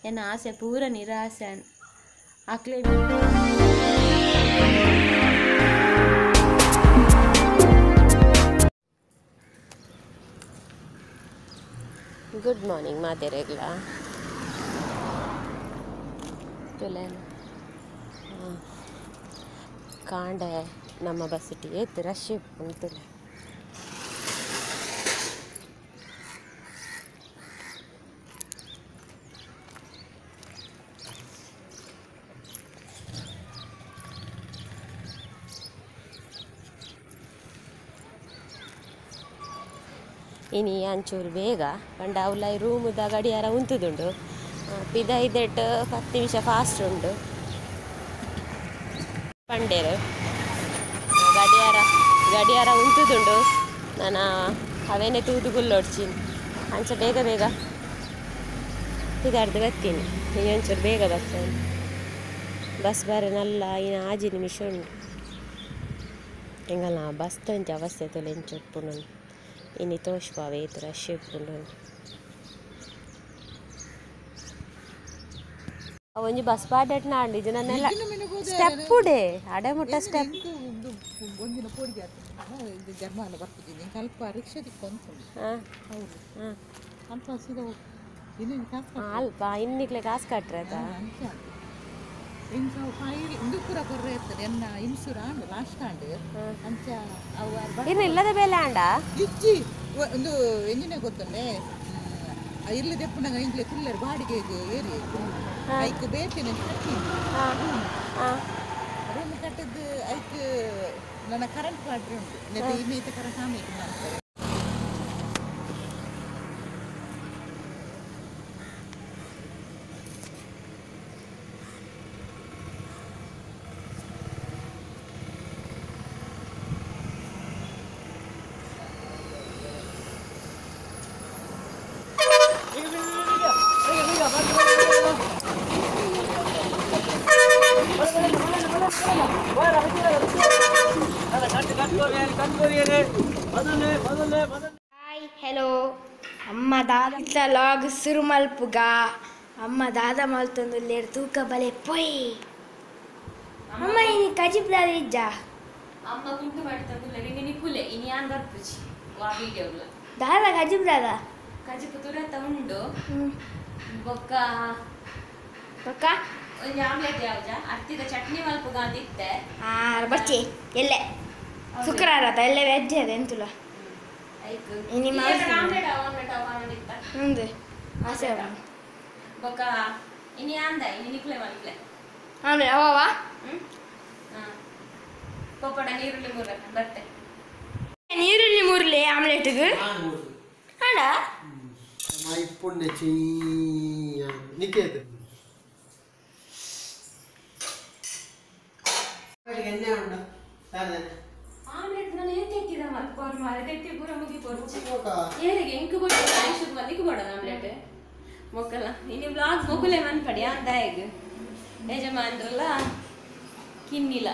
N आसे पूरा निराशे Akle good morning मातेरेगला कांडे नम्म बस एत रश उंटुले इनी अंचूर बेग पंड अवलाई रूम गडियार उंतुदुंडु पिद इदेट 10 निमिष फास्ट उंडु पंडेर गडियार उंतुदुंडु नाना अवेने तूदुगुल्लोड्चिन अंच बेग बेग पिदार्द बत्तीनि इनि अंचूर बेग बर्तानि बस बारे नल्ल इन 5 निमिष उंडु ಎಂಗಲ್ಲ ಬಸ್ ತಂಚ ಅವಸ್ಥೆ ತೊಲೆಂಚ ಉಪ್ಪುಂಡು ಇನಿ ತೋಷ್ಪಾವೆ ಏತ್ ರಶ್ ಉಪ್ಪುಂಡು ಒಂಜಿ ಬಸ್ ಪಾಡೆಟ್ ನಾಂಡಿ ಇದು ನನ್ನೆಲ್ಲ ಸ್ಟೆಪ್ ಉಡೆ ಅಡೆ ಮುಟ್ಟ ಸ್ಟೆಪ್ ಒಂದಿನ ಪೋಡಿಗೆ ಇದು ಜರ್ಮಾನ ಬರ್ತಿದ್ದೀನಿ ಸ್ವಲ್ಪ ರಿಕ್ಷಾ ತಿಕ್ಕೊಂಡ್ಕೊಂಡು ಅಲ್ಪ ಸೀದಾ ಇನ್ನೇನು ಕಾಸು ಅಲ್ಪ ಇನ್ನಿಕ್ಲೆ ಕಾಸು ಕಟ್ರದ ಇಂಚ ಫೈಲ್ ಇಂದು ಪೂರ ಕೊರ್ರೆ ಇರ್ತದೆ ಎನ್ನ ಇನ್ಸೂರ ಅಂಡ್ ಲಾಸ್ಟ್ ಅಂಡ್ ಅಂಚ ಅವು ಇನ್ನು ಇಲ್ಲದ ಬೇಲೆ ಅಂಡ ಇಜ್ಜಿ ಒಂದು ಎಂಜಿನ ಗೊತ್ತಂಡೆ ಇರ್ಲಿ ದೆಪ್ಪುನಗ ಇಂಗ್ಲೆ ಕುಲ್ಲರ್ ಬಾಡಿಗೆ ಏರಿ ಐಕ್ ಬೇಕೇನೆ ಕಟ್ಟಿ ರೂಮ್ ಕಟ್ಟಿದ್ದು ಐಕ್ ನನ್ನ ಕರೆಂಟ್ ವಾಟ್ರ್ ಉಂಟು ಇನ್ನೈತೆ ಕರೆಂಟ್ ಆಮೇಲೆ ಮಾಡ್ತಾರೆ ಹಾಯ್ ಹೆಲೋ ಅಮ್ಮ ದಾದ ಲಾಗ್ ಶುರು ಮಲ್ಪುಗ ಅಮ್ಮ ದಾದ ಮಲ್ತೊಂದು ಲೇರ್ ತೂಕ ಬಲೆ ಪೊಯ್ ಅಮ್ಮ ಇನಿ ಕಜಿಪ್ ದಾದ ಇಜ್ಜ ಅಮ್ಮ ಕುಂಟು ಮಾಡ್ತಂದು ಲೆರಿನಿ ನಿಕುಲೆ ಇನಿ ಆನ್ ಬರ್ಪುಚಿ ವಾ ವಿಡಿಯೋಲ ದಾದ ಕಜಿಪ್ ದಾದ ಕಜಿಪ್ ತುರತ ಉಂಡು ಬೊಕ್ಕ ಬೊಕ್ಕ ಒಂಜಿ ಆಮ್ಲೆಟ್ ಯಾವ್ಜ ಅರ್ತಿದ ಚಟ್ನಿ ಮಲ್ಪುಗ ಅಂದಿತ್ತೆ ಬಚ್ಚಿ ಎಲ್ಲೆ ಶುಕ್ರವಾರ ಎಲ್ಲ ವೆಜ್ ಅದ ಎಂತುಲ ಇನಿ ಆಮ್ಲೆಟ್ ಅಂದಿತ್ತ ಮುಂದೆ ಆಸೆ ಬೊಕ್ಕ ಇನಿ ಆಂದ ಇನಿ ನಿಕುಲೆ ಮಲ್ಪಲೆ ಆಮೇಲೆ ಅವವ ಪಪ್ಪಡ ನೀರುಳ್ಳಿ ಮೂರ ಬರ್ತೆ ನೀರುಳ್ಳಿ ಮುರ್ಲಿ ಆಮ್ಲೆಟ್ಗೆ ಅಡ ಮೈ ಪುಣ್ಯ ಚೀ ನಿಕೇತ ಎಣ್ಣೆ ಉಂಡ ಆಮ್ಲೆಟ್ ನಾನು ಏತಿಕ್ಕಿದ ಮಲ್ಪೋರ್ ಮಾರೆ ತೆತ್ತಿ ಪೂರ ಮುಗಿ ಪೋರ್ಚಿ ಏರಿಗೆ ಎಂಕು ಕೊಡ ಆಯುಷ್ ಮದಿಕು ಕೊಡದ ಆಮ್ಲೆಟ್ ಮೊಕ್ಕಲ ಇನಿ ಬ್ಲಾಗ್ ಮೊಕುಲೆ ಮನ್ಪಡಿ ಅಂದಾಯಗ್ ಯಜಮಾನ್ರಲ್ಲ ಕಿನ್ನಿಲ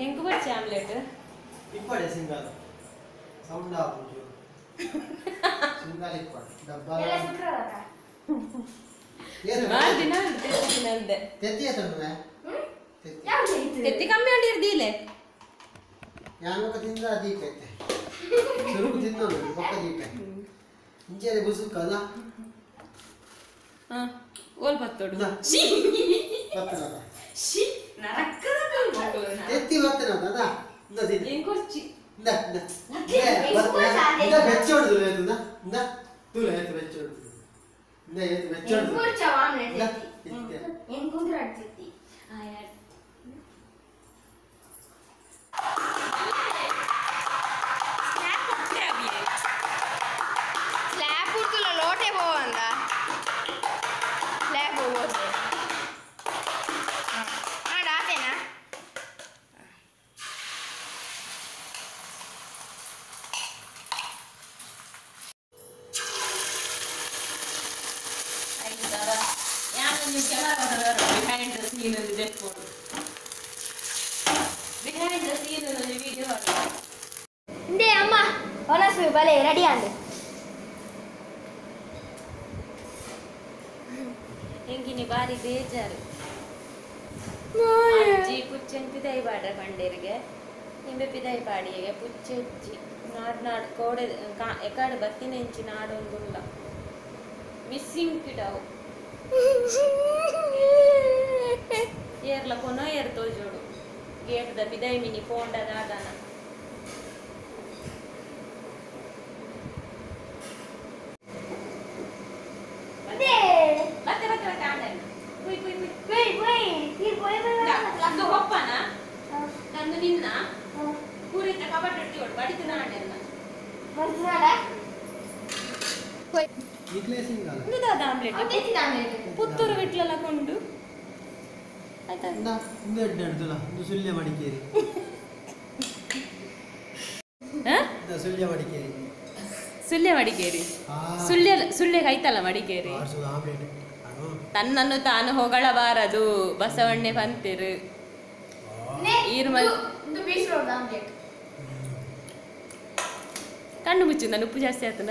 ಎಂಕು ಬಚ್ಚಿ ಆಮ್ಲೆಟ್ ಇಪ್ಪಡೆ ಸಿಂಗಲ್ ಸೌಂಡ್ ಆಪುಜು ಸಿಂಗಲ್ ಇಪ್ಪಡೆ ಡಬ್ಬ ಎಲ್ಲ ಶುಕ್ರವಾರ ದಿನ ತೆತ್ತಿನಂದೆ ತೆತ್ತಿಯ ತಂದುವೆ ತೆತ್ತಿ ಕಮ್ಮಿ ಮಾಡಿರ್ದಿಲೆ ಯಾನಕ ತಿಂದ ದೀಪೈತೆ ಸುರುಕು ತಿನ್ನೋದು ಪಕ್ಕ ದೀಪ ಇಂಚೆ ಬುಸುಕಲ್ಲ ಓಲ್ ಪತ್ತೋಡು ಪತ್ತನದ ಶಿ ನರಕದ ಕಲ್ಮೋಡು ತೆತ್ತಿ ಪತ್ತನದ ಅದ ಇಂದ ತಿನ್ನ ಎಂಕೊರ್ಚಿ ಇಂದ ಇಂದ ಬೆಚ್ಚೋಡು ಇಂದ ಇಂದ ತುಲೆ ಏತು ಬೆಚ್ಚೋಡು ಇಂದ ಏತು ಬೆಚ್ಚೋಡು ಎಂಕೂರ್ಚ ಆಮ್ಲೆಟ್ ಎಂಕೂದ್ರ ಅಡ್ತಿತ್ತಿ ಸ್ಲ್ಯಾಬ್ ಉಡ್ತುಲ ಲೋಟೆ ಹೋವಂದ ಸ್ಲ್ಯಾಬ್ ಹೋಗೋದು ಆತೇನಾ ಸೀನ್ ತೆಕ್ಕೊಂಡು ಬಿಹಾಯ್ದ ಸೀನ್ ವಿಡಿಯೋ ಇಂದೇ ಅಮ್ಮ ಹೊಲಸು ಬಲೆ ರೆಡಿ ಅಂದೆ ಹೆಂಗಿನಿ ಬಾರಿ ಬೇಜಾರು ಅಜ್ಜಿ ಪುಚ್ಚನ್ ಪಿದಾಯಿ ಬಾಡ್ರೆ ಪಂಡೇರಿಗೆ ಹಿಂದೆ ಪಿದಾಯಿ ಪಾಡಿಗೆ ಪುಚ್ಚ ಅಜ್ಜಿ ನಾಡು ಕೋಡೆ ಎಕಾಡು ಬತ್ತಿನ ಹೆಂಚಿ ನಾಡೊಂದುಲ್ಲ ಮಿಸ್ಸಿಂಗ್ ಕಿಡವು ಏರ್ಲ ಕೊನೋ ಏರ್ ತೋಜೋಡು ಗೇಟ್ದ ಪಿದಾಯಿ ಮಿನಿ ಪೋಂಡ ದಾದಾನ ಮತ್ತೆ ಮತ್ತೆ ಮತ್ತೆ ಆಡಲ್ಲ ಕುಯ್ ಕುಯ್ ಕುಯ್ ನಂದು ಒಪ್ಪನ ನಂದು ನಿನ್ನ ಪೂರಿತ ಕಬಡ್ಡಿ ಹೊಡ್ತೀವಳು ಬಡಿತು ನಾಡೆಲ್ಲ ಇಂದಾದ ಆಮ್ಲೆಟ್ ಪುತ್ತೂರು ಬಿಟ್ಲೆಲ್ಲ ಕೊಂಡು ಆಯ್ತಾ ಸುಳ್ಯ ಮಡಿಕೇರಿ ಸುಳ್ಯ ಮಡಿಕೇರಿ ಸುಳ್ಯ ಮಡಿಕೇರಿ ಸುಳ್ಯ ಕೈತಲ್ಲ ಮಡಿಕೇರಿ ತನ್ನನ್ನು ತಾನು ಹೊಗಳಬಾರದು ಬಸವಣ್ಣೆ ಪಂತಿರು ಕಣ್ಣು ಮುಚ್ಚು ನಾನು ಉಪ್ಪು ಜಾಸ್ತಿ ಆಯ್ತದ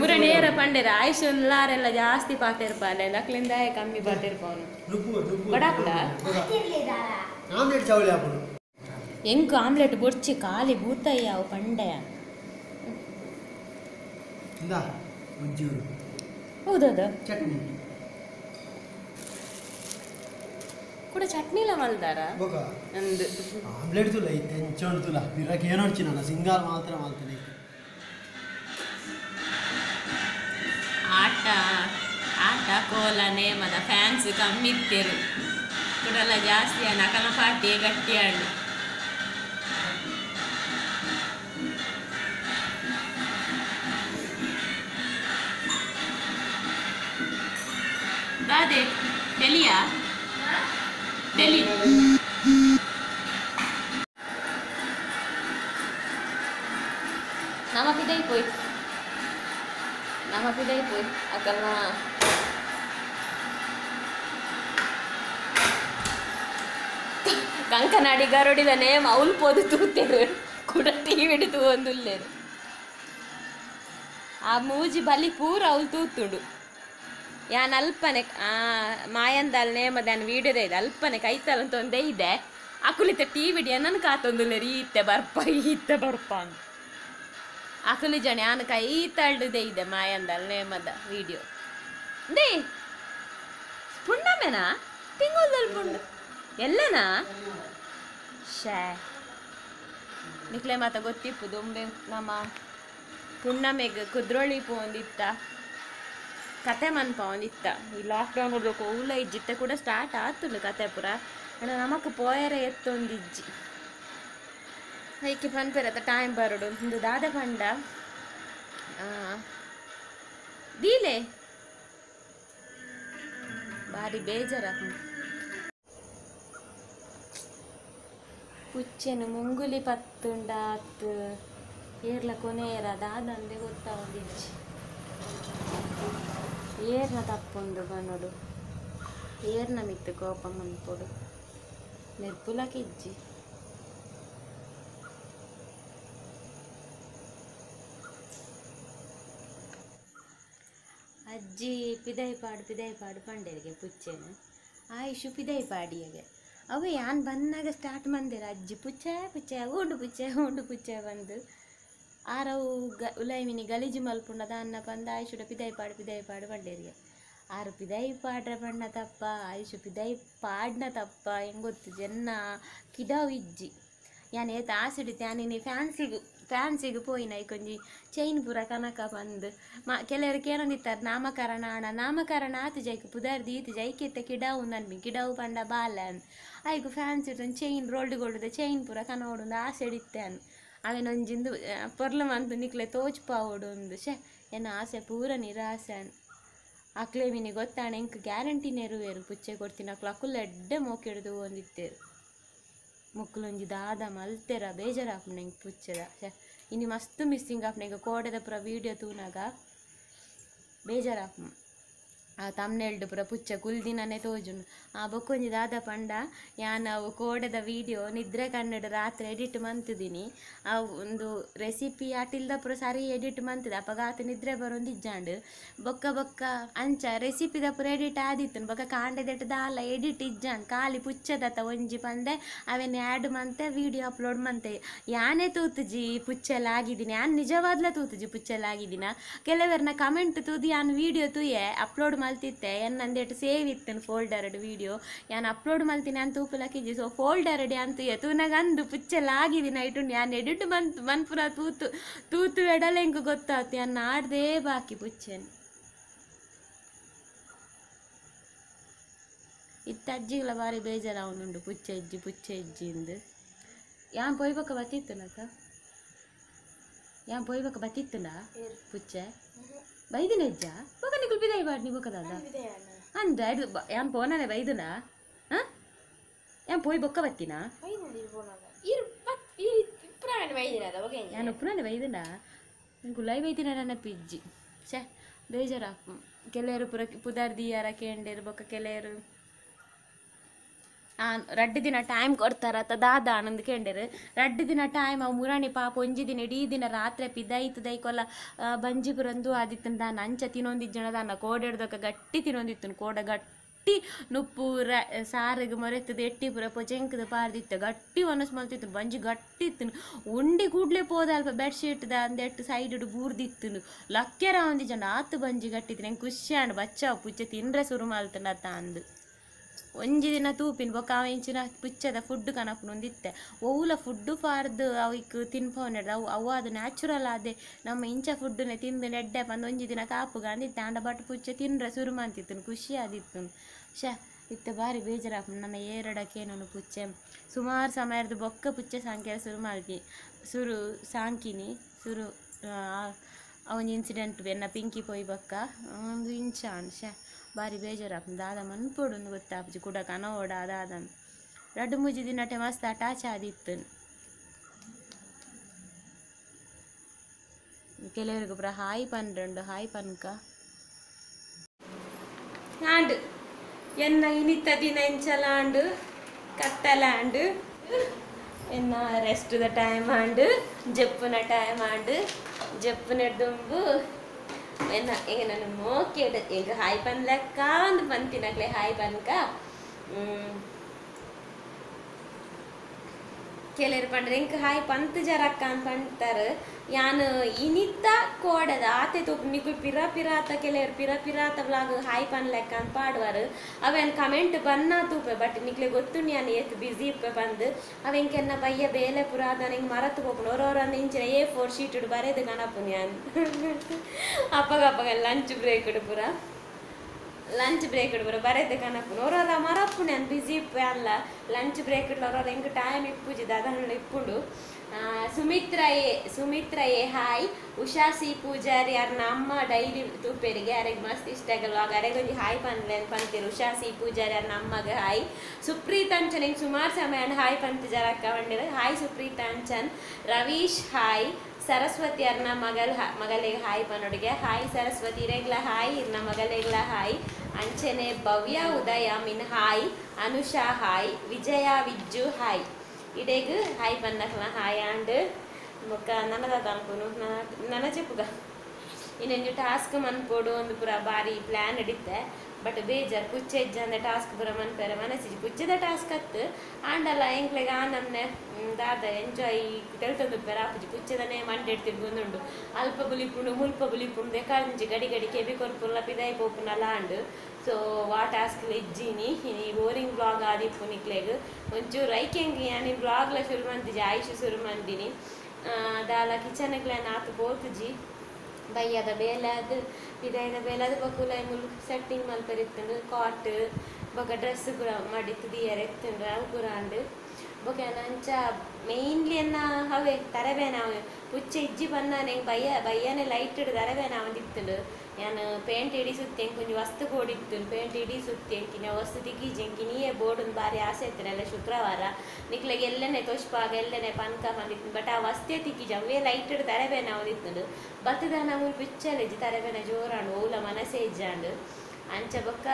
ಮುರ ನೇರ ಪಂಡೇರ ಆಯುಷ್ ಎಲ್ಲಾರೆಲ್ಲ ಜಾಸ್ತಿ ಪಾತಿರ್ಪಾಲೆ ನಕ್ಲಿಂದ ಕಮ್ಮಿ ಪಾತಿರ್ಪವನು ಬಡಾಪುಡ ಎಂಕು ಆಮ್ಲೆಟ್ ಬೊಡ್ಚಿ ಖಾಲಿ ಭೂತಯ್ಯ ಅವು ಪಂಡೆಯ ಹೌದೌದು ಕೂಡ ಚಟ್ನಿಲ ಮಲ್ದಾರ ನಂದು ಆಮ್ಲೆಟ್ ತುಲ ಐತೆ ಎಂಚೋಡು ತುಲ ಬಿರಕ್ಕೆ ಏನೋಡ್ಚಿ ನಾನು ಸಿಂಗಾಲ್ ಮಾತ್ರ ಮಾಡ್ತೀನಿ ಆಟ ಕೋಲ ನೇಮದ ಫ್ಯಾನ್ಸ್ ಕಮ್ಮಿ ಇತ್ತೇರು ಕೂಡಲ್ಲ ಜಾಸ್ತಿ ನಕಲ ಪಾಟಿ ಗಟ್ಟಿ ಹಣ್ಣು ದಾದೆ ಡೆಲಿಯಾ ಡೆಲ್ಲಿ nama pidai poi akan Kankanadi ಗರೋಡಿದನೆ ಮೌಲ್ ಪೋದು ತೂತೇರು ಕೂಡ ಟಿವಿ ಹಿಡಿದು ಒಂದುಲ್ಲೇರು ಆ ಮೂಜಿ ಬಲಿ ಪೂರ ಅವಳು ತೂತುಂಡು ಯಾನ್ ಅಲ್ಪನೆ ಮಾಯಂದಲ್ ನೇಮದಾನ್ ವೀಡಿಯೋದ ಇದೆ ಅಲ್ಪನೆ ಕೈತಲ್ಲಂತ ಒಂದೇ ಇದೆ ಅಕುಲಿತ ಟಿವಿ ನನ್ನ ಕಾತೊಂದುಲ್ಲೇರು ಈತ್ತೆ ಬರ್ಪ ಅಂತ ಅಕುಲಿ ಜನ ಯಾನ ಕೈ ತಳ್ಳುದೇ ಇದೆ ಮಾಯಂದಲ್ ನೇಮದ ವಿಡಿಯೋ ದೇ ಪುಣ್ಣಮೆನಾ ತಿಂಗೋದಲ್ಲಿ ಪುಣ್ಣ ಎಲ್ಲನಾ ಶೇ ನಿಕ್ಲೆ ಮಾತ ಗೊತ್ತಿಪ್ಪು ದೊಂಬೆ ನಮ್ಮ ಪುಣ್ಣಮೆಗೆ ಕುದ್ರೋಳಿ ಪೋಂದಿತ್ತ ಕತೆ ಮನ್ಪ ಒಂದಿತ್ತ ಈ ಲಾಕ್ಡೌನ್ ಹುಡ್ಬೇಕು ಊಲ ಇಜ್ಜಿತ್ತೆ ಕೂಡ ಸ್ಟಾರ್ಟ್ ಆತುಂಡು ಕತೆ ಪುರ ಅಣ್ಣ ನಮಕ್ ಪೋಯರೆ ಎತ್ತೊಂದಿಜ್ಜಿ ಐಕಿ ಪನ್ಪೆರತ್ತ ಟೈಮ್ ಬರೋಡು ಒಂದು ದಾದ ಪಂಡ ದೀಲೆ ಬಾರಿ ಬೇಜಾರ ಪುಚ್ಚೆನು ಮುಂಗುಲಿ ಪತ್ತುಂಡಾತ್ ಏರ್ಲ ಕೊನೆಯರ ದಾದಂದೆ ಗೊತ್ತಾವದಿಜ್ಜಿ ಏರ್ನ ತಪ್ಪೊಂದು ಬನ್ನೋಡು ಏರ್ನ ಮಿತ್ತು ಕೋಪ ಮನ್ಪೊಡು ನೆರ್ಪುಲಕಿಜ್ಜಿ ಅಜ್ಜಿ ಪಿದೈ ಪಾಡು ಪಂಡೇರಿಗೆ ಪುಚ್ಚೆನು ಆಯುಷು ಪಿದೈ ಪಾಡಿಯಗೆ ಅವು ಯಾನ್ ಬಂದಾಗ ಸ್ಟಾರ್ಟ್ ಮಂದಿರ ಅಜ್ಜಿ ಪುಚ್ಚ ಉಂಡು ಪುಚ್ಚೆ ಬಂದು ಆರವು ಉಲೈಮಿನಿ ಗಲೀಜು ಮಲ್ಪುಂಡದ ಅನ್ನ ಪಂದ ಆಯುಷುಡ ಪಿದೈ ಪಾಡು ಪಂಡೇರಿಗೆ ಆರು ಪಿದೈ ಪಾಡ್ರೆ ಬಣ್ಣ ತಪ್ಪ ಆಯುಷು ಪಿದೈ ಪಾಡ್ನ ತಪ್ಪ ಹೆಂಗೆ ಗೊತ್ತು ಜನ್ನ ಕಿಡವು ಇಜ್ಜಿ ಯಾನ್ ಏತ ಆಸಿಡಿತೆ ಯಾನಿನಿ ಫ್ಯಾನ್ಸಿಗೆ ಪೋಯಿನ ಈಕೊಂಜಿ ಚೈನ್ ಪೂರ ಕನಕ ಬಂದು ಕೆಲವರು ಕೇಳೊಂದಿತ್ತಾರೆ ನಾಮಕರಣ ಆತು ಜೈಕು ಪುದರ್ದು ಈತು ಜೈಕೆತ್ತ ಕಿಡವು ನನ್ಮಿ ಕಿಡವು ಪಂಡ ಬಾಲ ಅನ್ ಆಯ್ಕು ಫ್ಯಾನ್ಸ್ ಇಟ್ಟು ಚೈನ್ ರೋಲ್ಡ್ಗೊಳ್ಳುದ ಚೈನ್ ಪೂರ ಕನೋಡು ಆಸೆಡಿತ್ತೆ ಅನ್ ಅವೇನೊಂಜಿಂದು ಪೊರ್ಲು ಮಂತು ನಿಕ್ಲೆ ತೋಚ್ಪಾವೋಡು ಒಂದು ಏನ ಆಸೆ ಪೂರ ನಿರಾಸೆ ಅನ್ ಅಕ್ಲೆ ಮಿನಿ ಗೊತ್ತಾಣ ಎಂಕ್ ಗ್ಯಾರಂಟಿ ನೆರುವೇರು ಪುಚ್ಚೆ ಕೊಡ್ತೀನಿ ಅಕ್ಲು ಅಕ್ಕುಲ್ಲ ಎಡ್ಡೆ ಮೋಕೆಡ್ದು ಒಂದಿತ್ತೇರು ಮುಕ್ಕುಲೊಂಜಿ ದಾದ ಮಲ್ತೆರ ಬೇಜಾರಾಪುಂಡು ಹೆಂಗೆ ಪುಚ್ಚದ ಇನ್ನು ಮಸ್ತ್ ಮಿಸ್ಸಿಂಗ್ ಆಪುಂಡು ಈಗ ಕೋಡೆದ ಪೂರ ವೀಡಿಯೋ ತೂನಾಗ ಬೇಜಾರಾಪು ಆ ತಮ್ನೆಲ್ಡ್ ಪೂರ ಪುಚ್ಚ ಕುಲ್ದಿನನೆ ತೋಜುಂಡು ಆ ಬೊಕ್ಕೊಂಜಿ ದಾದ ಪಂಡ ಯಾನ್ ಅವು ಕೋಡದ ವಿಡಿಯೋ ನಿದ್ರೆ ಕನ್ನಡ ರಾತ್ರಿ ಎಡಿಟ್ ಮಂತಿದ್ದೀನಿ ಅವು ಒಂದು ರೆಸಿಪಿ ಆಟಿಲ್ದ ಪೂರ ಸರಿ ಎಡಿಟ್ ಮಂತಿದೆ ಅಪ್ಪಗ ಆತ ನಿದ್ರೆ ಬರೋಂದು ಇಜ್ಜಾಂಡು ಬೊಕ್ಕ ಬೊಕ್ಕ ಅಂಚ ರೆಸಿಪಿದ ಪೂರ ಎಡಿಟ್ ಆದಿತ್ತು ಬೊಕ್ಕ ಕಾಂಡೆದೆಟ್ಟು ದಾಲ ಎಡಿಟ್ ಇಜ್ಜಾಂಡು ಖಾಲಿ ಪುಚ್ಚದತ್ತ ಒಂಜಿ ಪಂದೆ ಅವೇನು ಆ್ಯಡ್ ಮಂತೆ ವಿಡಿಯೋ ಅಪ್ಲೋಡ್ ಮಂತೆ ಯಾನೇ ತೂತುಜಿ ಪುಚ್ಚೆಲ್ಲ ಆಗಿದ್ದೀನಿ ಯಾನ್ ನಿಜವಾದ್ಲ ತೂತುಜಿ ಪುಚ್ಚೆಲ್ಲ ಆಗಿದ್ದೀನ ಕೆಲವರನ್ನ ಕಮೆಂಟ್ ತೂದಿ ಯಾನ್ ವಿಡಿಯೋ ತೂಯೆ ಅಪ್ಲೋಡ್ ಮಲ್ತಿತ್ತೆ ಎನ್ನಂದೇಟು ಸೇವ್ ಇತ್ತನು ಫೋಲ್ಡರ್ಡ್ ವಿಡಿಯೋ ಯಾನ್ ಅಪ್ಲೋಡ್ ಮಲ್ತೀನಿ ಅಂತ ತೂಪುಲಕ್ಕಿದ್ದಿ ಸೊ ಫೋಲ್ಡರ್ಡ್ ಅಂತ ತೂನಾಗ ಅಂದು ಪುಚ್ಚೆಲ್ಲ ಆಗಿದ್ದೀನಿ ಐಟುಂಡು ಯಾನ್ ಎಡಿಟ್ ಮನ್ಪುರ ತೂತು ತೂತು ಎಡಲೆ ಹೆಂಗೆ ಗೊತ್ತಾಯ್ತು ಯಾನ್ ಆಡ್ದೇ ಬಾಕಿ ಪುಚ್ಚೆನ್ ಇತ್ತ ಅಜ್ಜಿಗಳ ಬಾರಿ ಬೇಜಾರ ಅವನುಂಡು ಪುಚ್ಚೆ ಇಜ್ಜಿ ಇಂದು ಯಾನ್ ಪೊಯ್ಬೇಕ ಬತ್ತಿತ್ತುನಕ ಯಾನ್ ಪೊಯ್ಬೇಕ ಬತ್ತಿತ್ತುಂಡ ಪುಚ್ಚೆ ಬೈದಿನ ಇಜ್ಜ ಬೊಕ ನಿಕುಲ್ ಬಿದಾಯಿ ಬಾಡ್ನಿ ಬೊಕದಾದ ಅಂದ ಯಾನ್ ಪೋನನೆ ಬೈದುನ ಯಾನ್ ಪೋಯ್ ಬೊಕ್ಕ ಬತ್ತಿನ ಯಾನ್ ಉಪ್ಪುನನೆ ಬೈದುನ ನಿಕುಲೈ ಬೈದಿನ ನನ್ನ ಪಿಜ್ಜಿ ಛೇ ಬೇಜಾರ ಕೆಲವರು ಪುರ ಪುದಾರ್ದಿಯಾರ ಕೇಂಡೇರು ಬೊಕ್ಕ ಕೆಲವರು ರಡ್ಡು ದಿನ ಟೈಮ್ ಕೊಡ್ತಾರತ್ತ ದಾದ ಆನಂದ್ ಕೇಂಡರು ರಡ್ಡು ದಿನ ಟೈಮ್ ಅವು ಮುರಾಣಿ ಪಾಪ ಒಂಜಿ ದಿನ ಇಡೀ ದಿನ ರಾತ್ರಿ ಪಿದಾಯ್ತು ದೈಕೊಲ್ಲ ಬಂಜಿ ಬುರಂದು ಆದಿತ್ತನ್ ದಾನ ಅಂಚ ತಿನ್ನೊಂದಿಜ್ಜನ ದಾನ ಕೋಡೆಡ್ದೊಕ್ಕ ಗಟ್ಟಿ ತಿನ್ನೊಂದಿತ್ತನು ಕೋಡ ಗಟ್ಟಿ ನುಪ್ಪು ಸಾರಿಗೆ ಮೊರೆತ್ತದು ಎಟ್ಟಿ ಪುರ ಪೊಜೆಂಕದ ಪಾರ್ದಿತ್ತು ಗಟ್ಟಿ ಒನಸ್ ಮಲ್ತಿತ್ತು ಬಂಜಿ ಗಟ್ಟಿ ಇತ್ತನು ಉಂಡಿ ಕೂಡ್ಲೆ ಪೋದ ಅಲ್ಪ ಬೆಡ್ಶೀಟ್ದ ಅಂದೆಟ್ಟು ಸೈಡ್ ಬೂರ್ದಿತ್ತನು ಲಕ್ಕೆರ ಒಂದಿಜ್ಜನ ಆತು ಬಂಜಿ ಗಟ್ಟಿತ್ತು ನಂಗೆ ಖುಷಿ ಅಂಡು ಬಚ್ಚ ಪುಚ್ಚೆ ತಿನ್ರೆ ಶುರು ಮಲ್ತಂಡ ಅತ್ತ ಅಂದು ಒಂಜಿ ದಿನ ತೂಪಿನ ಬೊಕ್ಕ ಅವ ಇಂಚಿನ ಪುಚ್ಚದ ಫುಡ್ ಕನಪುನೊಂದಿತ್ತೆ ಒವುಲ ಫುಡ್ಡು ಪಾರ್ದು ಅವಕ್ಕೆ ತಿನ್ಪವನೆಡ್ದು ಅವು ಅದು ನ್ಯಾಚುರಲ್ ಆದೆ ನಮ್ಮ ಇಂಚ ಫುಡ್ಡನ್ನೇ ತಿಂದು ನೆಡ್ಡೆ ಬಂದು ಒಂಜಿ ದಿನ ಕಾಪುಗ ಅಂದಿತ್ತೆ ಅಂಡ ಬಟ್ ಪುಚ್ಚೆ ತಿನ್ರೆ ಶುರು ಮಾಡ್ತಿತ್ತು ಖುಷಿ ಆದಿತ್ತು ಇತ್ತೆ ಬಾರಿ ಬೇಜಾರಾಪ ನನ್ನ ಏರಡಕ್ಕೇನು ಪುಚ್ಚೆ ಸುಮಾರು ಸಮಯದ ಬೊಕ್ಕ ಪುಚ್ಚೆ ಸಂಖ್ಯೆ ಶುರು ಸಾಂಕಿನಿ ಅವನ ಇನ್ಸಿಡೆಂಟ್ ಎನ್ನ ಪಿಂಕಿ ಪೋಯ್ ಬೊಕ್ಕ ಒಂದು ಇಂಚಾನ್ ಬಾರಿ ಬೇಜಾರಾಪ ದಾದ ಮನ್ಪೋಡು ಗೊತ್ತಾಪಜಿ ಕೂಡ ಕನೋಡ ದಾದ ರಡ್ಡು ಮೂಜಿ ದಿನಟೆ ಮಸ್ತ್ ಅಟ್ಯಾಚ್ ಆದಿತ್ತು ಕೆಲವರಿಗೆ ಪುರ ಹಾಯ್ ಪನ್ರಂಡು ಹಾಯ್ ಪನ್ಕ ಆಂಡು ಎನ್ನ ಇನಿತ್ತ ದಿನ ಎಂಚಲಾಂಡು ಕತ್ತಲಾಂಡು ಎನ್ನ ರೆಸ್ಟ್ ದ ಟೈಮ್ ಆಂಡು ಜಪ್ಪುನ ಟೈಮ್ ಆಂಡು ಜಪ್ಪುನ ದುಂಬು ಎನ್ನ ಈಗ ನಾನು ಮೋಕೆ ಈಗ ಹಾಯ್ ಪನ್ಲೆಕ್ಕ ಒಂದು ಪಂತಿನಕ್ಲೆ ಹಾಯ್ ಪನ್ಕ ಕೆಲವರು ಪಂಡ್ರೆ ಇಂಕ ಹಾಯ್ ಪಂತ್ ಜರಕ್ಕ ಅಂತ ಪಂಡ್ತಾರೆ ಯಾನು ಇನಿತ್ತ ಕೋಡದ ಆತೆ ತೋಪು ನಿಕುಲ್ ಪಿರ ಕೆಲವರು ಪಿರ ವ್ಲಾಗ್ ಹಾಯ್ ಪನ್ಲೆಕ್ಕ ಅಂತ ಪಾಡುವರು ಅವೇನು ಕಮೆಂಟ್ ಬನ್ನ ತೂಪೆ ಬಟ್ ನಿಕ್ಲೆ ಗೊತ್ತುಂಡು ಯಾನು ಏತ್ ಬಿಸಿ ಇಪ್ಪೆ ಬಂದು ಅವೆಂಕೆನ್ನ ಬಯ್ಯ ಬೇಲೆ ಪುರಾದ ಹಿಂಗೆ ಮರತ್ತು ಹೋಗ್ನು ಅವ್ರವ್ರನ್ನ ಇಂಚಿನ A4 ಶೀಟ್ ಬರೆದು ಕಣಪುನ್ ಯಾನ್ ಅಪ್ಪಗ ಲಂಚ್ ಬ್ರೇಕ್ ಪುರ ಲಂಚ್ ಬ್ರೇಕ್ ಬರೋ ಬರೆದೆ ಕನಪುನು ಅವ್ರವ್ರ ಮರಪ್ಪುನೆ ಅನ್ ಬಿಸಿ ಇಪ್ಪೆ ಅಲ್ಲ ಲಂಚ್ ಬ್ರೇಕ್ ಅವ್ರವ್ರ ಹೆಂಗೆ ಟೈಮ್ ಇಪ್ಪುಜಿದ ಅದನ್ನ ಇಪ್ಪುಂಡು Sumitra A hi Usha C Poojary ಯಾರನ್ನ ಅಮ್ಮ ಡೈಲಿ ತೂಪೇರಿಗೆ ಯಾರಿಗೆ ಮಸ್ತ್ ಇಷ್ಟ ಆಗಲ್ವಾಗ ಅರೆಗೊಂದು ಹಾಯ್ ಪನ್ಲೆ ಅಂತ ಪಂತೀರು ಉಷಾ ಸಿ ಪೂಜಾರಿ ಯಾರನ್ನ ಅಮ್ಮಗೆ ಹಾಯ್ ಸುಪ್ರೀತ್ ಅಂಚನ್ ಹಿಂಗೆ ಸುಮಾರು ಸಮಯ ಹಾಯ್ ಪಂತ ಜರಕ್ಕ ಬಂದಿರ ಹಾಯ್ ಸುಪ್ರೀತ್ ಅಂಚನ್ ರವೀಶ್ ಹಾಯ್ ಸರಸ್ವತಿ ಅರ್ನ ಮಗಳಿಗೆ ಹಾಯ್ ಪನ್ನೊಡಿಗೆ ಹಾಯ್ ಸರಸ್ವತಿ ಇರೆಗ್ಲ ಹಾಯ್ ಇರ್ನ ಮಗಲೆಗ್ಲ ಹಾಯ್ ಅಂಚನೆ ಭವ್ಯ ಉದಯ ಮಿನ್ hi Anusha hi Vijaya Vijju hi ಇಡೆಗ್ ಹಾಯ್ ಪನ್ನಕ್ಲ ಹಾಯ್ ಆಂಡ್ ಮುಕ್ಕ ನನ್ನದಾದ ಅನ್ಕೋನು ನನ್ನ ಚೆಪ್ಪುಗ ಇನ್ನೊಂದು ಟಾಸ್ಕ್ ಮನ್ಪೋಡು ಒಂದು ಪುರ ಬಾರಿ ಪ್ಲ್ಯಾನ್ ಹಿಡಿತೆ ಬಟ್ ಬೇಜಾರು ಪುಚ್ಚೆ ಇಜ್ಜಂದ ಟಾಸ್ಕ್ ಪುರ ಮನ್ಪೇರೆ ಮನಸ್ಸಿಜಿ ಪುಚ್ಚದ ಟಾಸ್ಕ್ ಹತ್ತು ಆಂಡಲ್ಲ ಎಂಕ್ಲೆಗೆ ಆ ನಮ್ನೆ ದಾದ ಎಂಜಾಯ್ ತೆಳ್ತೊಂದುಪ್ಪೇರ ಆಪುಜಿ ಪುಚ್ಚದನೇ ಮಂಡೆಡ್ ತಿರ್ಗೊಂದುಂಡು ಅಲ್ಪ ಬುಲಿಪುಂಡು ಮುಲ್ಪ ಬುಲಿಪುಂಡು ದೇಕಾಂಜಿ ಗಡಿ ಕೆಬಿ ಕೊರ್ಪುಲ್ಲ ಪಿದಾಯಿ ಪೋಪುನಲ್ಲ ಆಂಡು ಸೊ ವಾ ಟಾಸ್ಕ್ಲ ಇಜ್ಜಿನಿ ಈ ಬೋರಿಂಗ್ ಬ್ಲಾಗ್ ಆದಿಪ್ಪು ನಿಕ್ಲೆಗ್ ಒಂಚೂರು ಐಕೆಂಗೆ ಯಾನಿ ಬ್ಲಾಗ್ಲ ಶುರು ಮಂತಿಜಿ ಆಯುಷ್ ಶುರು ಮಂದಿನಿ ದಾಲ ಕಿಚನ್ಗ್ಲ ನಾತು ಪೋತುಜಿ ಬಯ್ಯದ ಬೇಲಾದ ಪಿದಾಯದ ಬೇಲಾದ ಬಕುಲ ಮುಲ್ ಸೆಟ್ಟಿಂಗ್ ಮಲ್ಪರಿತ್ತಂಡು ಕಾಟ್ ಬೊಕ ಡ್ರೆಸ್ ಪೂರ ಮಾಡಿತ್ತು ದಿಯರ್ ಎತ್ತಂಡು ಅವು ಪೂರ ಅಂಡು ಬೊಕ ನಂಚ ಮೇಯ್ನ್ಲಿ ಎನ್ನ ಅವೇ ತರಬೇನ ಪುಚ್ಚೆ ಇಜ್ಜಿ ಬನ್ನ ನಂಗೆ ಬಯ್ಯನೇ ಲೈಟ್ ಇಡು ತರಬೇನ ಅವಂದಿತ್ತಂಡು ನಾನು ಪೇಂಟ್ ಇಡಿ ಸುತ್ತಿ ಕೊಂಚ ವಸ್ತು ಬೋಡಿತ್ತು ಪೇಂಟ್ ಇಡಿ ಸುತ್ತಿ ಎಂಕಿನ ವಸ್ತು ದಿಗ್ಗಿಜಿ ಎಂಕಿನಿಯೇ ಬೋರ್ಡನ್ನು ಭಾರಿ ಆಸೆ ಇತ್ತನೆಲ್ಲ ಶುಕ್ರವಾರ ನಿಕ್ಲೆಗೆ ಎಲ್ಲನೇ ತೋಷ್ಪಾಗ ಎಲ್ಲನೇ ಪನ್ಕ ಬಂದಿತ್ತು ಬಟ್ ಆ ವಸ್ತೆ ತಿಕ್ಕಿಜಿ ಅವೇ ಲೈಟ್ ಇಡು ತರಬೇನ ಅವಂದಿತ್ತಂಡು ಬತ್ತದ ನಾವು ಪಿಚ್ಚರ್ ಇಜ್ಜಿ ತರಬೇನ ಜೋರಾಂಡು ಓಲ ಮನಸೆ ಇಜ್ಜಾಂಡು ಅಂಚ ಬೊಕ್ಕ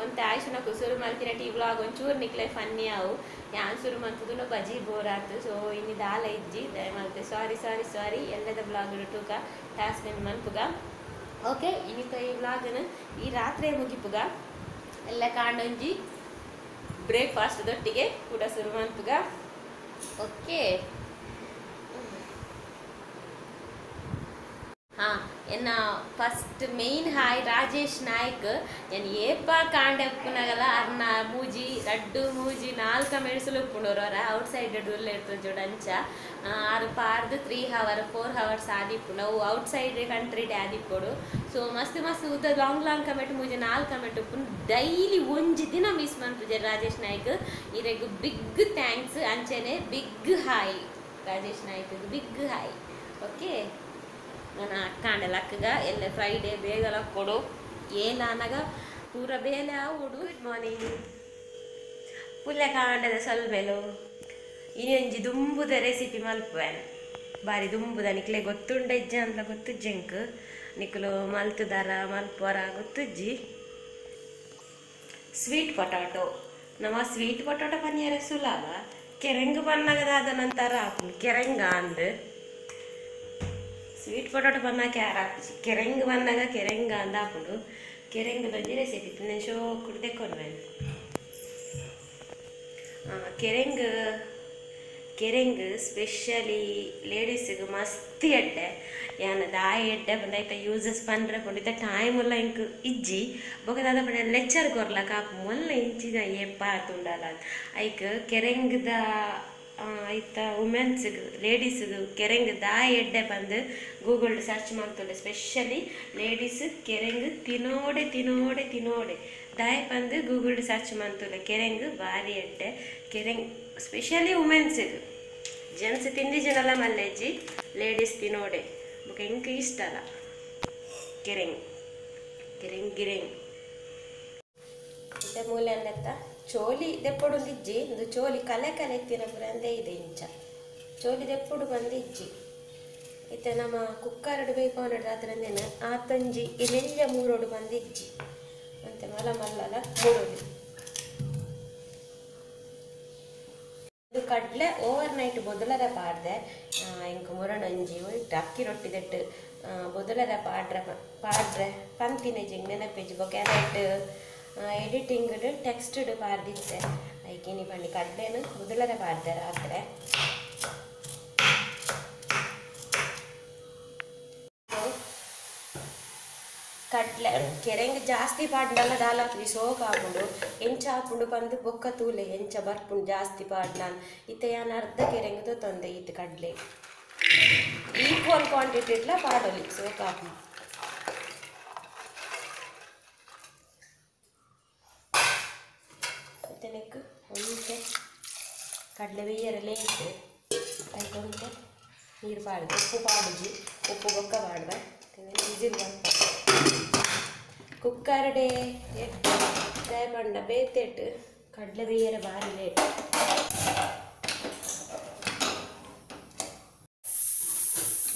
ಒಂತೆ ಆಯ್ಸುನಕ್ಕು ಶುರು ಮಲ್ತಿನ ಟಿ ವ್ಲಾಗ್ ಒಂಚೂರು ನಿಕ್ಲೆ ಫನ್ನಿ ಅವು ಯಾನ್ ಶುರು ಮಲ್ತುದುಲ್ಲ ಬಜಿ ಬೋರ್ ಆಯ್ತು ಸೊ ಇನ್ನು ದಾಲ ಇಜ್ಜಿ ದಯಮಲ್ತೆ ಸಾರಿ ಎಲ್ಲದ ಬ್ಲಾಗ್ ಟೂಕ ಟಾಸ್ಕ್ ಮಲ್ಪುಗ ಓಕೆ ಇನ್ನಿತ ಈ ವ್ಲಾಗ್ನ ಈ ರಾತ್ರಿ ಮುಗಿಪುಗ ಎಲ್ಲ ಕಾಂಡೊಂಜಿ ಬ್ರೇಕ್ಫಾಸ್ಟ್ ದೊಟ್ಟಿಗೆ ಕೂಡ ಶುರು ಮಲ್ಪುಗ ಓಕೆ हाँ एन फस्ट मेन हाय राजेश नायक एन ಏಪಾ ಕಾಂಡೆ ಉಪ್ಪುನಗಲ ಅರ್ನ ಮೂಜಿ ರಡ್ಡು ಮೂಜಿ ನಾಲ್ಕ ಮೆಣಸುಲು ಉಪ್ಪುಂಡೋರ ಔಟ್ ಸೈಡ್ ಡುಲ್ಲ ಇರ್ತದೆ ಜೋಡಂಚ ಆರು ಪಾರ್ದು 3 hour 4 hours ಆದಿಪ್ಪು ನಾವು ಔಟ್ ಸೈಡ್ ಕಂಟ್ರಿ ಆದಿಪ್ಪೋಡು ಸೊ ಮಸ್ತ್ ಮಸ್ತ್ ಉದ್ದ ಲಾಂಗ್ ಕಮೆಂಟ್ ಮೂಜಿ ನಾಲ್ಕು ಕಮೆಂಟ್ ಉಪ್ಪು ಡೈಲಿ ಒಂಜಿ ದಿನ ಮಿಸ್ ಮಾಡ್ಪುಜೆ ರಾಜೇಶ್ ನಾಯ್ಕ್ ಇರೆಗ್ ಬಿಗ್ ಥ್ಯಾಂಕ್ಸ್ ಅಂಚೆನೆ big hi Rajesh Naik big hi okay ನಾನು ಅಕ್ಕಾಂಡೆಲ್ಲ ಅಕ್ಕಗ ಎಲ್ಲ ಫ್ರೈಡೇ ಬೇಗಲ ಕೊಡು ಏನಾನಾಗ ಪೂರ ಬೇಲೆ ಆವುಡು ಗುಡ್ ಮಾರ್ನಿಂಗ್ ಪುಲ್ಲೆ ಕಾಂಡದ ಸಲ್ಮೆಲು ಇನ್ನೊಂಜಿ ದುಂಬುದ ರೆಸಿಪಿ ಮಲ್ಪುವೆನ್ ಬಾರಿ ದುಂಬುದ ನಿಕ್ಲೆ ಗೊತ್ತುಂಡೆಜ್ಜ ಅಂತ ಗೊತ್ತುಜ್ಜೆಂಕ್ ನಿಕ್ಲು ಮಲ್ತುದಾರ ಮಲ್ಪುವರ ಗೊತ್ತುಜ್ಜಿ ಸ್ವೀಟ್ ಪೊಟಾಟೊ ನಮ್ಮ ಸ್ವೀಟ್ ಪೊಟಾಟೊ ಪನ್ನೀರ ಸುಲಭ ಕೆರೆಂಗ್ ಪನ್ನಗದಾದ ನಂತರ ಕೆರೆಂಗ ಅಂದ್ ಸ್ವೀಟ್ ಪೊಟಾಟೊ ಬನ್ನ ಕ್ಯಾರ ಕೆರೆಂಗ್ ಬಂದಾಗ ಕೆರೆಂಗ ಅಂದ ಹಾಕೊಂಡು ಕೆರೆಂಗ್ ಬಂದು ರೆಸಿಪಿ ನಾನು ಶೋ ಕುಡ್ದೆಕೊಂಡ್ವೆ ಕೆರೆಂಗ್ ಸ್ಪೆಷಲಿ ಲೇಡೀಸಿಗೆ ಮಸ್ತ್ ಎಡ್ಡೆ ಯಾನ ದಾಯ ಎಡ್ಡೆ ಬಂದಾಯ್ತ ಯೂಸಸ್ ಪಂಡ್ರೆ ಕೊಂಡಿದ್ದ ಟೈಮ್ ಎಲ್ಲ ಇಂಕ್ ಇಜ್ಜಿ ಬೊಕದಾದ ಪಂಡ ಲೆಕ್ಚರ್ ಕೊರ್ಲ ಕಾಪು ಮೊಲ್ಲ ಇಂಚಿದ ಏಪ್ಪ ತುಂಡಲ್ಲ ಐಕ್ ಕೆರೆಂಗ್ದ ಆಯ್ತ ವುಮೆನ್ಸ್ಗೆ ಲೇಡೀಸ್ಗೆ ಕೆರೆಂಗ್ ದಾಯ ಎಡ್ಡೆ ಬಂದು ಗೂಗಲ್ ಸರ್ಚ್ ಮಾಡ್ತೊಂಡೆ ಸ್ಪೆಷಲಿ ಲೇಡೀಸ್ ಕೆರೆಂಗ್ ತಿನ್ನೋಡೆ ದಾಯ ಬಂದು ಗೂಗಲ್ ಸರ್ಚ್ ಮಾಡ್ತೊಂಡೆ ಕೆರೆಂಗ್ ಭಾರಿ ಎಡ್ಡೆ ಕೆರೆಂಗ್ ಸ್ಪೆಷಲಿ ವುಮೆನ್ಸ್ಗೆ ಜೆಂಟ್ಸ್ ತಿಂದಿಜನಲ್ಲ ಮಲ್ಲೆಜ್ಜಿ ಲೇಡೀಸ್ ತಿನ್ನೋಡೆ ಬೊಕ ಇಂಕ್ ಇಷ್ಟ ಅಲ್ಲ ಕೆರೆಂಗ್ ಮತ್ತೆ ಮೂಲೆ ಅನ್ನತ್ತ ಚೋಲಿ ದೆಪ್ಪೊಡು ಇಜ್ಜಿ ಒಂದು ಚೋಲಿ ಕಲೆ ಎತ್ತಿನ ಪುರಂದೆ ಇದೆ ಇಂಚ ಚೋಲಿ ದೆಪ್ಪೊಡು ಬಂದು ಇಜ್ಜಿ ಇತ್ತೆ ನಮ್ಮ ಕುಕ್ಕರ್ಡು ಬೇಕು ಅನ್ನೋದು ಅದ್ರಂದೇನೆ ಆತಂಜಿ ಇಲ್ಲೆಲ್ಲ ಮೂರೋಡು ಬಂದು ಇಜ್ಜಿ ಮತ್ತೆ ಮಲ್ಲಲ್ಲ ಮೂರೋಡು ಇದು ಕಡ್ಲೆ ಓವರ್ ನೈಟ್ ಬೊದಲರ ಪಾಡ್ದೆ ಇಂಕ ಮುರಣಂಜಿ ಒಟ್ಟು ಅಕ್ಕಿ ರೊಟ್ಟಿ ದಟ್ಟು ಬೊದಲರ ಪಾಡ್ರೆ ಪಂತಿನ ಜಿಂಗ್ ನೆನಪೇಜಿ ಬೊಕ್ಯಾರೆಟ್ ಎಡಿಟಿಂಗ್ ಟೆಕ್ಸ್ಟ್ ಪಾರ್ದಿತ್ತೆ ಐಕಿನಿ ಪಂಡಿ ಕಡ್ಲೆನು ಬುದಲರೆ ಪಾಡ್ದೆ ರಾತ್ರೆ ಕಡ್ಲೆ ಕೆರೆಂಗ್ ಜಾಸ್ತಿ ಪಾಡ್ನಲ್ಲ ದಾಲ್ ಹಾಕಿ ಸೋಕ್ ಹಾಕೊಂಡು ಎಂಚ ಹಾಕೊಂಡು ಬಂದು ಬೊಕ್ಕ ತೂಲೆ ಎಂಚ ಬರ್ಪುಂಡು ಜಾಸ್ತಿ ಪಾಡ್ನಾನ್ ಇತ್ತೆ ಯಾನ್ ಅರ್ಧ ಕೆರೆಂಗ್ ತೊಂದೆ ಇತ್ತು ಕಡ್ಲೆ ಈಕ್ವಲ್ ಕ್ವಾಂಟಿಟಿ ಇಟ್ಲ ಪಾಡೋಲಿ ಸೋಕ್ ಹಾಕೊಂಡು ತೆನೆಕ್ ಒಂಟೆ ಕಡಲೆ ಬೇಯರಲ್ಲೇ ಇಟ್ಟು ಅದಕ್ಕೆ ಒಂಟೆ ನೀರು ಪಾಡ್ದೆ ಉಪ್ಪು ಪಾಡುಜಿ ಉಪ್ಪು ಬೊಕ್ಕ ಪಾಡ್ದೆ ವಿಸಿಲ್ ಬಂತ ಕುಕ್ಕರ್ಡೆ ಎಟ್ಟು ಫ್ರೈ ಪಂಡ ಬೇತೆಟ್ಟು ಕಡಲೆ ಬೇಯರ ಭಾರಿ ಲೇಟ್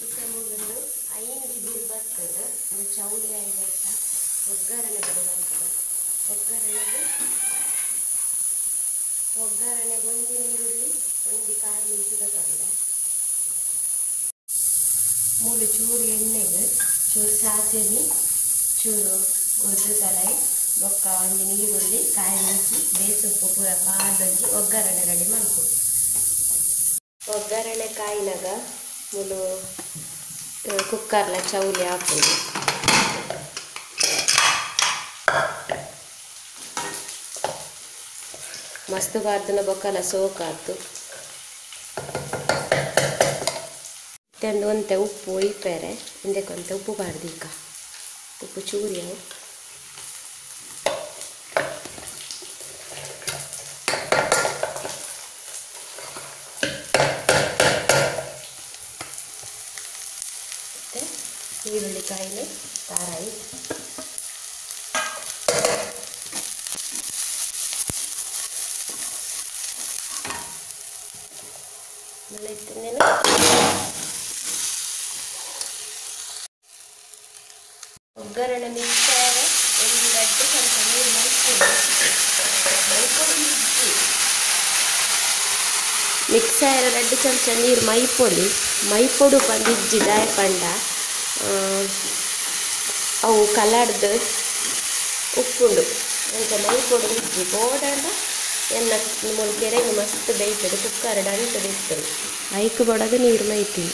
ಇತ್ತ ಮುಗಿದು 5 ವಿಸಿಲ್ ಬರ್ತದೆ ಒಂದು ಚೌಳಿ ಆಯ್ತು ಒಗ್ಗರಣೆ ಬರ್ತದೆ ಒಗ್ಗರಣೆಗೆ ಒಂದು ಈರುಳ್ಳಿ ಒಂದು ಕಾಯಿ ಮೆಣಸಿನ ತೊಂಡೆ ಮೂರು ಚೂರು ಎಣ್ಣೆಗೆ ಚೂರು ಸಾಸಿವೆ ಚೂರು ಉರ್ದು ತಲೈ ಬೊಕ್ಕ ಒಂದು ಈರುಳ್ಳಿ ಕಾಯಿ ಮೆಣಸಿ ಬೇಸೊಪ್ಪು ಪೂರ ಪಾಡೊಂಜಿ ಒಗ್ಗರಣೆ ರೆಡಿ ಮಾಡ್ಬೋದು ಒಗ್ಗರಣೆ ಕಾಯಿನಾಗ ಮೂಲು ಕುಕ್ಕರ್ಲ ಚೌಲಿ ಹಾಕೋದು ಮಸ್ತ್ ಬಾರ್ದನ ಬೊಕ್ಕಲ ಸೋಕಾತು ತಂದು ಒಂತೆ ಉಪ್ಪು ಇಪ್ಪರೆ ಇಂದಕ್ಕೊಂತೆ ಉಪ್ಪು ಬಾರ್ದೀಕ ಉಪ್ಪು ಚೂರಿ ಅವು ಮತ್ತೆ ಈರುಳ್ಳಿ ಕಾಯಿಲೆ ತಾರಾಯಿ ಒಗ್ಗರಣೆ ಮಿಕ್ಸರ್ ಮಿಕ್ಸ್ ಆಯಿರೋ 2 ಚಮಚ ನೀರು ಮೈಪೊಡು ಬಂದು ಇಜ್ಜಿದಾಯ ಪಂಡ ಅವು ಕಲರ್ದು ಉಪ್ಪುಂಡು ಅಂತ ಮೈಪೊಡು ಇಜ್ಜಿ ಬೋಡಂಡ ಎನ್ನ ನಿಮ್ಮೊಂದು ಕೆರೆಗೆ ಮಸ್ತ್ ಬೇಯ್ತದೆ ಕುಕ್ಕರ್ ಅಂಟದು ಇರ್ತದೆ ಐಕ್ ಬಡದು ನೀರು ಮೈತೀನಿ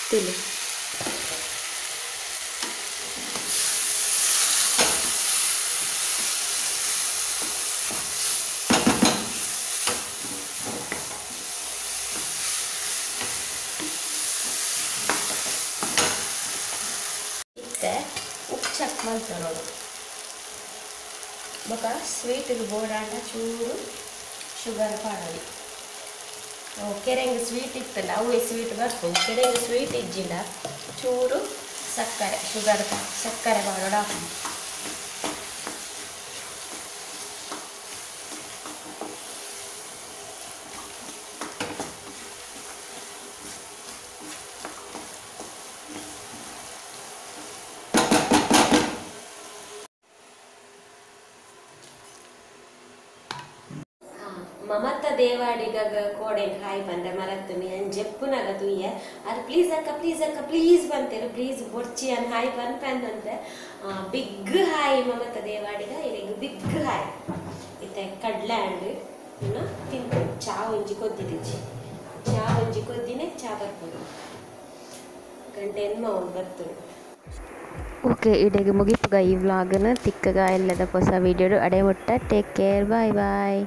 ತಿಳಿ ಉಪ್ಪು ಚೆಕ್ ಮಾಡ್ತಾರೆ ನೋಡು ಬೊಕ ಸ್ವೀಟಿಗೆ ಬೋಡಾಂಡ ಚೂರು ಶುಗರ್ ಪಾಡೋದು ಕೆರೆಂಗೆ ಸ್ವೀಟ್ ಇತ್ತಲ್ಲ ಅವೇ ಸ್ವೀಟ್ ಬರ್ತದೆ ಕೆರೆಂಗೆ ಸ್ವೀಟ್ ಇಜ್ಜಿಲ್ಲ ಚೂರು ಸಕ್ಕರೆ ಸಕ್ಕರೆ ಮಾಡೋಣ ಮಮತಾ ದೇವಾಡಿಗಾಗ ಕೋಡೆನ್ ಹಾಯ್ ಬಂದ ಮರತ್ತು ಮೀನ್ ಜೆಪ್ಪುನಾಗ ತುಯ್ಯ ಅದು ಪ್ಲೀಸ್ ಅಕ್ಕ ಪ್ಲೀಸ್ ಬಂತೇರು ಪ್ಲೀಸ್ ಬೊಡ್ಚಿ ಅನ್ ಹಾಯ್ ಬಂತೆ ಬಿಗ್ ಹಾಯ್ ಮಮತಾ ದೇವಾಡಿಗ ಇಲ್ಲಿಗೆ ಬಿಗ್ ಹಾಯ್ ಇತ್ತೆ ಕಡ್ಲೆ ಹಣ್ಣು ಇನ್ನು ತಿಂತು ಚಾ ಒಂಜಿ ಕೊದ್ದಿದ್ದಿಜ್ಜಿ ಚಾ ಒಂಜಿ ಕೊದ್ದಿನೇ ಚಾ ಬರ್ಬೋದು ಗಂಟೆ ಎನ್ಮ ಒಂದು ಬರ್ತದೆ ಓಕೆ ಇಡೆಗೆ ಮುಗಿಪುಗ ಈ ವ್ಲಾಗ್ನ ತಿಕ್ಕಗ ಎಲ್ಲದ ಹೊಸ ವೀಡಿಯೋ ಅಡೆ ಮುಟ್ಟ ಟೇಕ್ ಕೇರ್ ಬಾಯ್